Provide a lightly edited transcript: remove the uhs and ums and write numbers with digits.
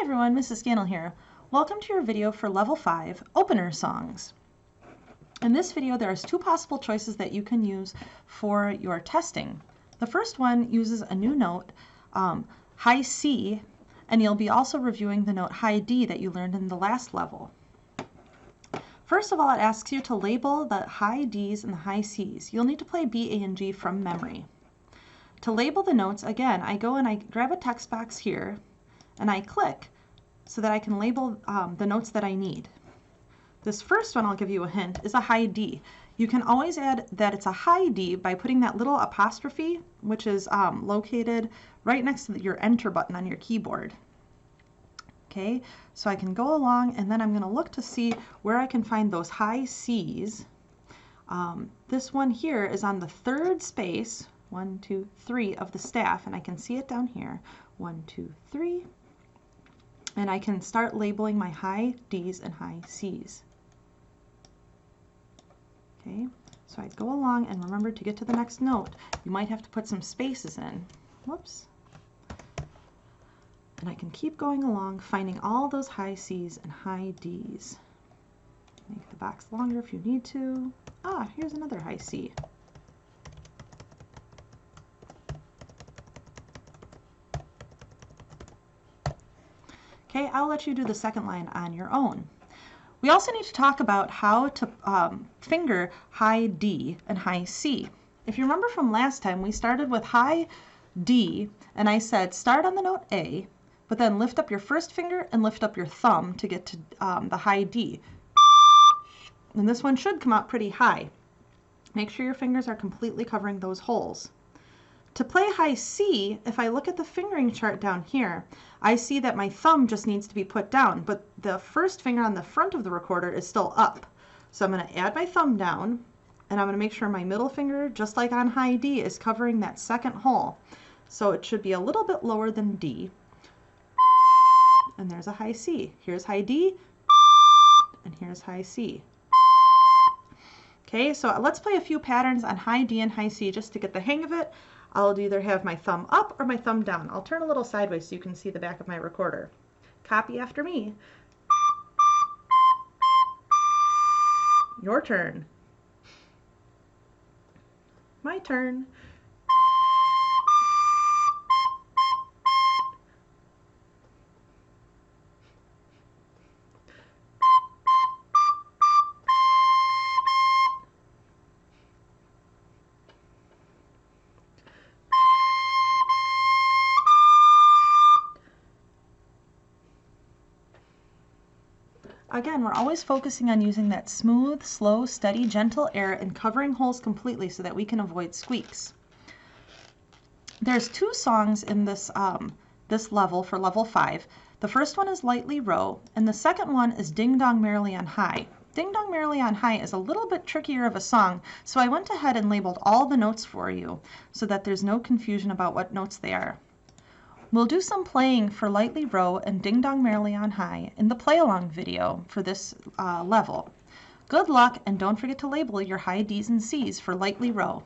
everyone, Mrs. Scannell here. Welcome to your video for Level 5 Opener Songs. In this video there's two possible choices that you can use for your testing. The first one uses a new note, high C, and you'll be also reviewing the note high D that you learned in the last level. First of all, it asks you to label the high Ds and the high Cs. You'll need to play B, A, and G from memory. To label the notes, again, I go and I grab a text box here and I click so that I can label the notes that I need. This first one, I'll give you a hint, is a high D. You can always add that it's a high D by putting that little apostrophe, which is located right next to your enter button on your keyboard. Okay, so I can go along and then I'm going to look to see where I can find those high Cs. This one here is on the third space, 1, 2, 3 of the staff, and I can see it down here, 1, 2, 3. And I can start labeling my high Ds and high Cs. Okay, so I go along and remember to get to the next note, you might have to put some spaces in. Whoops. And I can keep going along, finding all those high Cs and high Ds. Make the box longer if you need to. Ah, here's another high C. Okay, I'll let you do the second line on your own. We also need to talk about how to finger high D and high C. If you remember from last time, we started with high D, and I said start on the note A, but then lift up your first finger and lift up your thumb to get to the high D. And this one should come out pretty high. Make sure your fingers are completely covering those holes. To play high C, if I look at the fingering chart down here, I see that my thumb just needs to be put down, but the first finger on the front of the recorder is still up. So I'm going to add my thumb down, and I'm going to make sure my middle finger, just like on high D, is covering that second hole. So it should be a little bit lower than D. And there's a high C. Here's high D, and here's high C. Okay, so let's play a few patterns on high D and high C just to get the hang of it. I'll either have my thumb up or my thumb down. I'll turn a little sideways so you can see the back of my recorder. Copy after me. Your turn. My turn. Again, we're always focusing on using that smooth, slow, steady, gentle air and covering holes completely so that we can avoid squeaks. There's two songs in this, this level for level 5. The first one is Lightly Row, and the second one is Ding Dong Merrily on High. Ding Dong Merrily on High is a little bit trickier of a song, so I went ahead and labeled all the notes for you so that there's no confusion about what notes they are. We'll do some playing for Lightly Row and Ding Dong Merrily on High in the play-along video for this level. Good luck, and don't forget to label your high Ds and Cs for Lightly Row.